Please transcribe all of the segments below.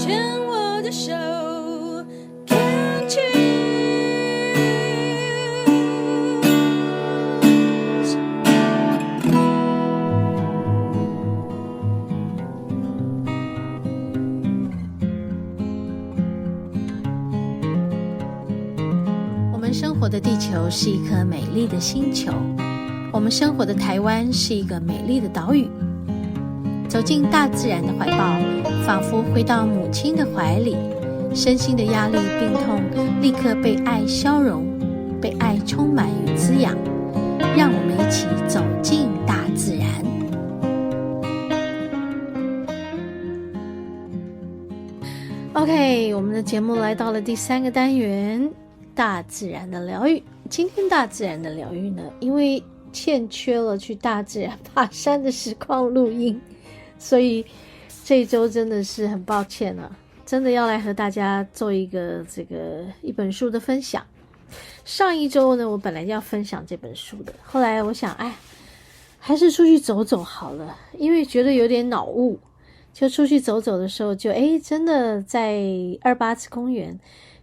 牵我的手 Can't you。 我们生活的地球是一颗美丽的星球，我们生活的台湾是一个美丽的岛屿。走进大自然的怀抱，仿佛回到母亲的怀里，身心的压力病痛立刻被爱消融，被爱充满与滋养。让我们一起走进大自然。OK， 我们的节目来到了第3个单元，大自然的疗愈。今天大自然的疗愈呢，因为欠缺了去大自然爬山的实况录音，所以这一周真的是很抱歉啊，真的要来和大家做一个一本书的分享。上一周呢，我本来要分享这本书的，后来我想，还是出去走走好了，因为觉得有点脑雾，就出去走走的时候就，真的在28次公园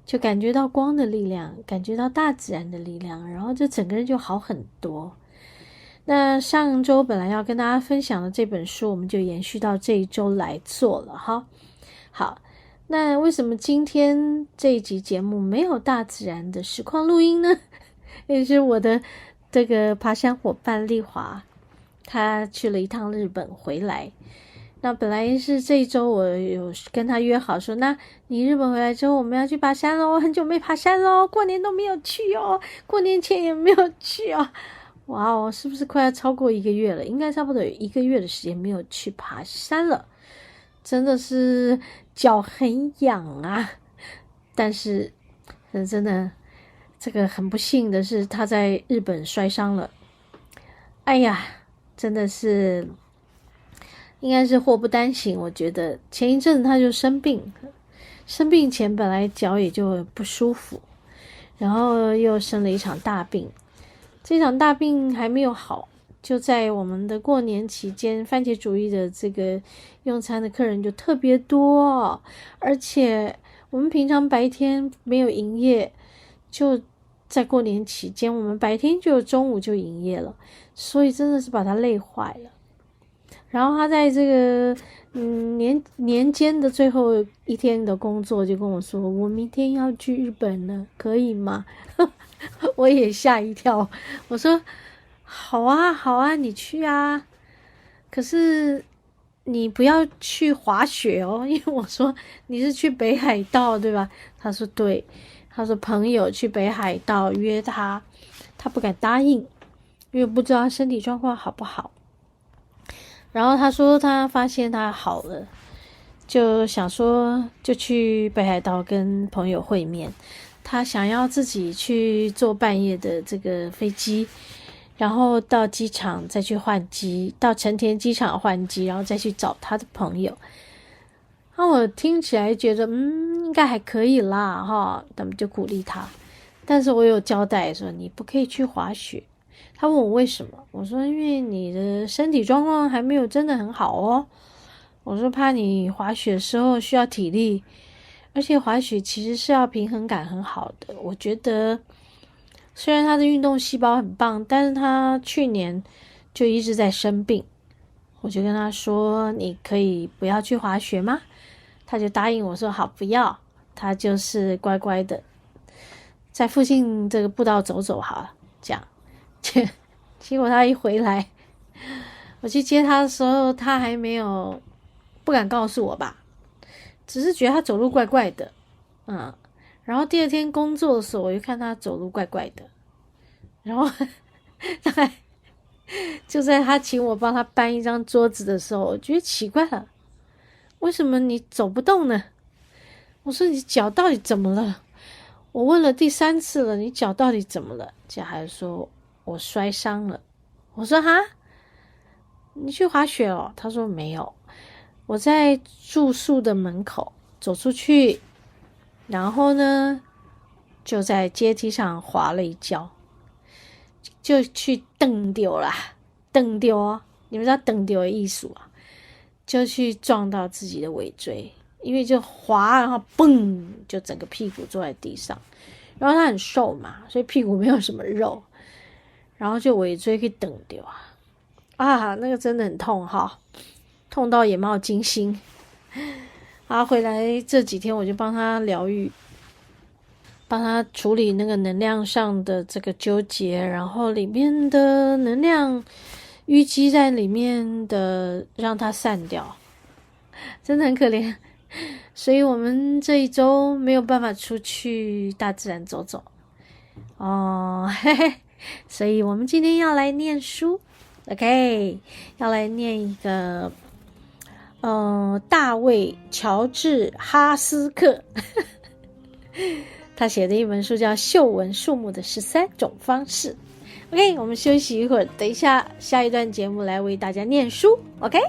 就感觉到光的力量，感觉到大自然的力量，然后就整个人就好很多。那上周本来要跟大家分享的这本书，我们就延续到这一周来做了哈。好，那为什么今天这一集节目没有大自然的实况录音呢？也是我的这个爬山伙伴丽华，他去了一趟日本回来。那本来是这一周我有跟他约好说，那你日本回来之后我们要去爬山咯，很久没爬山咯，过年都没有去哦，过年前也没有去哦。哇哦，是不是快要超过1个月了？应该差不多有1个月的时间没有去爬山了，真的是脚很痒啊。但是真的这个很不幸的是他在日本摔伤了。哎呀，真的是应该是祸不单行。我觉得前一阵他就生病前本来脚也就不舒服，然后又生了一场大病。这场大病还没有好，就在我们的过年期间，番茄主义的这个用餐的客人就特别多，而且我们平常白天没有营业，就在过年期间我们白天就中午就营业了，所以真的是把他累坏了。然后他在这个年间的最后一天的工作就跟我说，我明天要去日本了，可以吗？我也吓一跳，我说好啊，你去啊，可是你不要去滑雪哦，因为我说你是去北海道对吧？他说对，他说朋友去北海道约他不敢答应，因为不知道他身体状况好不好。然后他说他发现他好了，就想说就去北海道跟朋友会面，他想要自己去坐半夜的这个飞机，然后到机场再去换机，到成田机场换机，然后再去找他的朋友。那我听起来觉得应该还可以啦哈，他们就鼓励他。但是我有交代说你不可以去滑雪。他问我为什么，我说因为你的身体状况还没有真的很好哦，我说怕你滑雪的时候需要体力，而且滑雪其实是要平衡感很好的。我觉得虽然他的运动细胞很棒，但是他去年就一直在生病，我就跟他说你可以不要去滑雪吗？他就答应我说好，不要，他就是乖乖的在附近这个步道走走好了，这样。结果他一回来，我去接他的时候，他还没有不敢告诉我吧，只是觉得他走路怪怪的，然后第二天工作的时候，我就看他走路怪怪的，然后就在他请我帮他搬一张桌子的时候，我觉得奇怪了，为什么你走不动呢？我说你脚到底怎么了？我问了第3次了，你脚到底怎么了？这还说我摔伤了。我说哈，你去滑雪哦？他说没有，我在住宿的门口走出去，然后呢就在阶梯上滑了一跤，就去蹬丢啦，你们知道蹬丢的艺术啊，就去撞到自己的尾椎，因为就滑，然后嘣就整个屁股坐在地上。然后他很瘦嘛，所以屁股没有什么肉，然后就尾椎去等掉啊，那个真的很痛哈，痛到眼冒金星。然后回来这几天我就帮他疗愈，帮他处理那个能量上的这个纠结，然后里面的能量淤积在里面的让它散掉，真的很可怜。所以我们这一周没有办法出去大自然走走嘿嘿，所以我们今天要来念书 OK， 要来念一个大卫乔治哈斯克他写的一本书叫《嗅闻树木的13种方式》。 OK， 我们休息一会儿，等一下下一段节目来为大家念书 OK。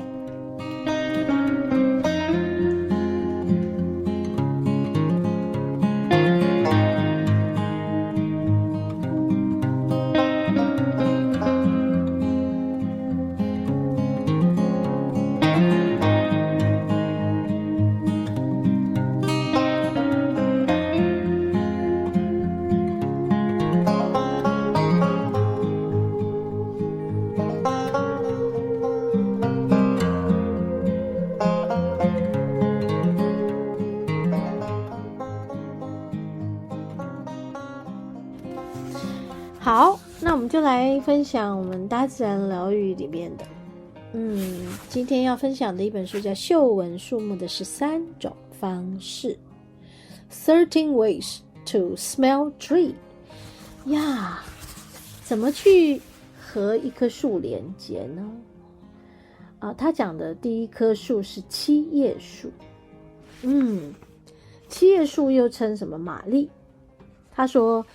好，那我们就来分享我们大自然疗愈里面的今天要分享的一本书叫《嗅闻树木的13种方式》13 Ways to Smell Tree 呀，怎么去和一棵树连接呢？他讲的第一棵树是七叶树。七叶树又称什么玛丽？他说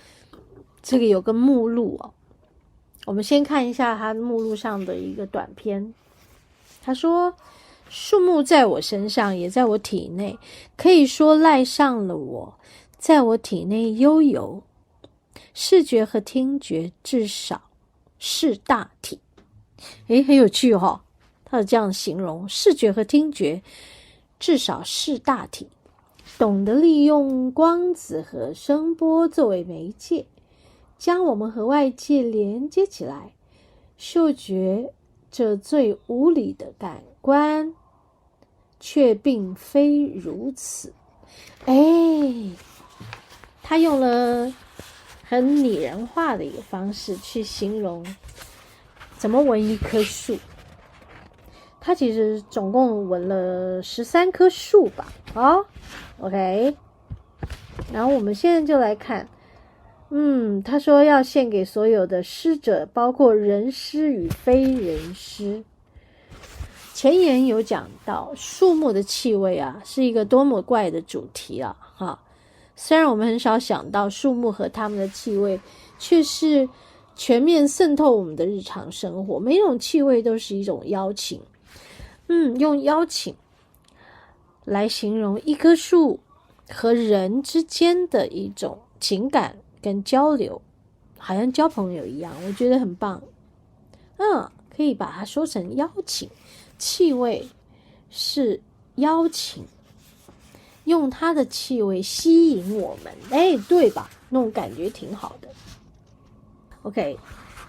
这个有个目录我们先看一下他目录上的一个短篇。他说树木在我身上，也在我体内，可以说赖上了我，在我体内悠游。视觉和听觉至少是大体。很有趣他有这样形容，视觉和听觉至少是大体，懂得利用光子和声波作为媒介，将我们和外界连接起来。嗅觉这最无理的感官却并非如此。他用了很拟人化的一个方式去形容怎么闻一棵树。他其实总共闻了13棵树吧OK， 然后我们现在就来看他说要献给所有的师者，包括人师与非人师。前言有讲到树木的气味是一个多么怪的主题虽然我们很少想到树木和它们的气味却是全面渗透我们的日常生活，每种气味都是一种邀请。用邀请来形容一棵树和人之间的一种情感跟交流，好像交朋友一样，我觉得很棒。可以把它说成邀请，气味是邀请，用它的气味吸引我们，对吧？那种感觉挺好的。OK，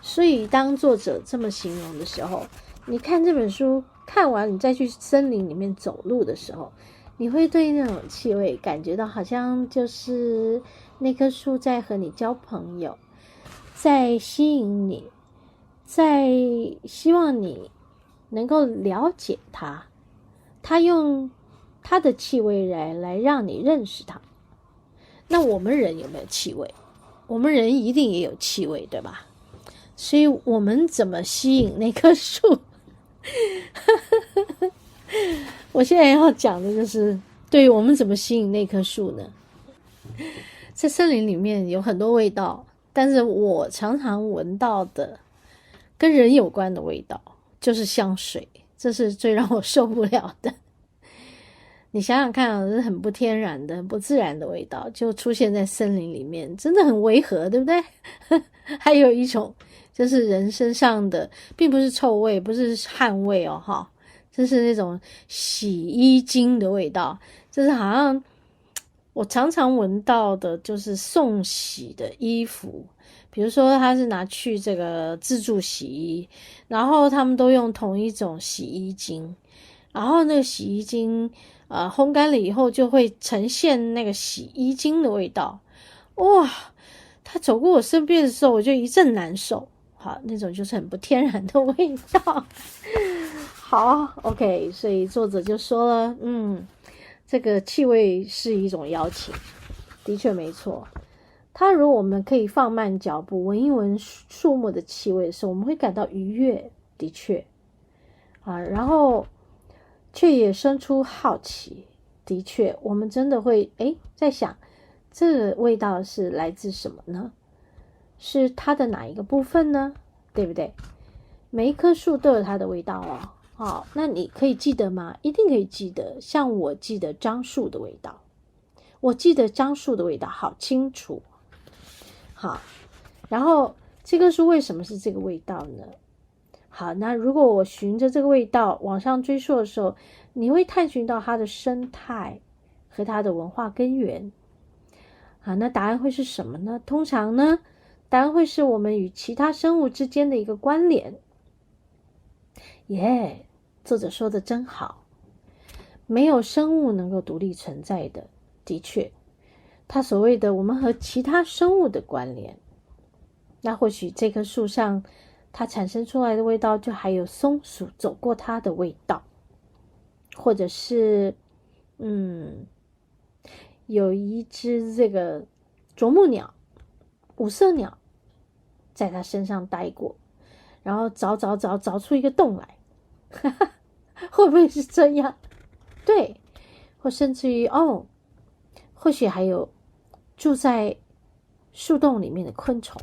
所以当作者这么形容的时候，你看这本书看完，你再去森林里面走路的时候，你会对那种气味感觉到好像就是那棵树在和你交朋友，在吸引你，在希望你能够了解它，它用它的气味来让你认识它。那我们人有没有气味？我们人一定也有气味，对吧？所以我们怎么吸引那棵树？我现在要讲的就是对我们怎么吸引那棵树呢？在森林里面有很多味道，但是我常常闻到的跟人有关的味道就是香水，这是最让我受不了的。你想想看是很不天然的、很不自然的味道就出现在森林里面，真的很违和，对不对？还有一种就是人身上的，并不是臭味，不是汗味这是那种洗衣精的味道，就是好像我常常闻到的就是送洗的衣服，比如说他是拿去这个自助洗衣，然后他们都用同一种洗衣精，然后那个洗衣精烘干了以后就会呈现那个洗衣精的味道。哇，他走过我身边的时候我就一阵难受。好，那种就是很不天然的味道。好 OK， 所以作者就说了，这个气味是一种邀请，的确没错。它如果我们可以放慢脚步，闻一闻树木的气味的时候，我们会感到愉悦，的确然后却也生出好奇，的确，我们真的会在想，这个味道是来自什么呢？是它的哪一个部分呢？对不对？每一棵树都有它的味道哦。好，那你可以记得吗？一定可以记得。像我记得樟树的味道，我记得樟树的味道好清楚。好，然后这棵树为什么是这个味道呢？好，那如果我循着这个味道往上追溯的时候，你会探寻到它的生态和它的文化根源。好，那答案会是什么呢？通常呢，答案会是我们与其他生物之间的一个关联。作者说的真好，没有生物能够独立存在的，的确，他所谓的我们和其他生物的关联，那或许这棵树上它产生出来的味道就还有松鼠走过它的味道，或者是有一只这个啄木鸟、五色鸟在它身上待过，然后找出一个洞来。会不会是这样？对，或甚至于或许还有住在树洞里面的昆虫，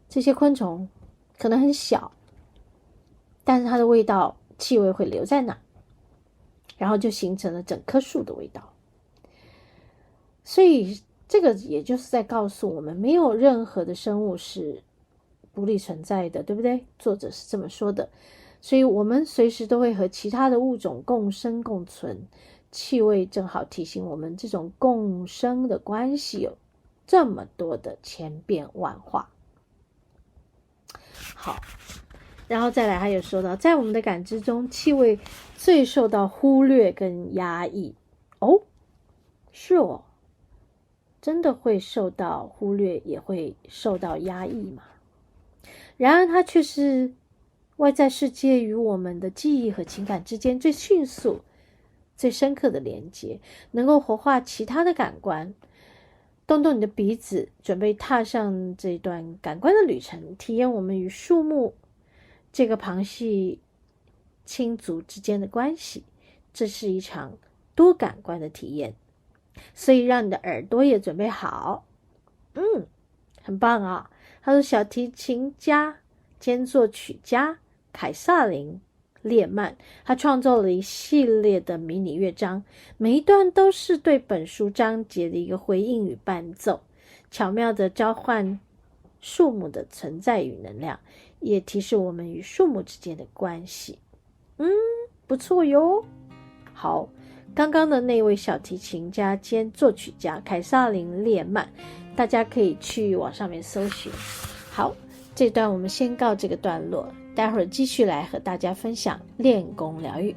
这些昆虫可能很小，但是它的味道气味会留在那，然后就形成了整棵树的味道。所以这个也就是在告诉我们，没有任何的生物是独立存在的，对不对？作者是这么说的。所以我们随时都会和其他的物种共生共存，气味正好提醒我们这种共生的关系有这么多的千变万化。好，然后再来还有说到，在我们的感知中，气味最受到忽略跟压抑。是哦，真的会受到忽略，也会受到压抑嘛？然而它却是外在世界与我们的记忆和情感之间最迅速、最深刻的连接，能够活化其他的感官。动动你的鼻子，准备踏上这段感官的旅程，体验我们与树木这个旁系亲族之间的关系。这是一场多感官的体验，所以让你的耳朵也准备好。很棒啊！他说，小提琴家兼作曲家凯撒琳·列曼，他创造了一系列的迷你乐章，每一段都是对本书章节的一个回应与伴奏，巧妙地交换树木的存在与能量，也提示我们与树木之间的关系。不错哟。好，刚刚的那位小提琴家兼作曲家凯撒琳·列曼，大家可以去网上面搜寻。好，这段我们先告这个段落，待会儿继续来和大家分享练功疗愈。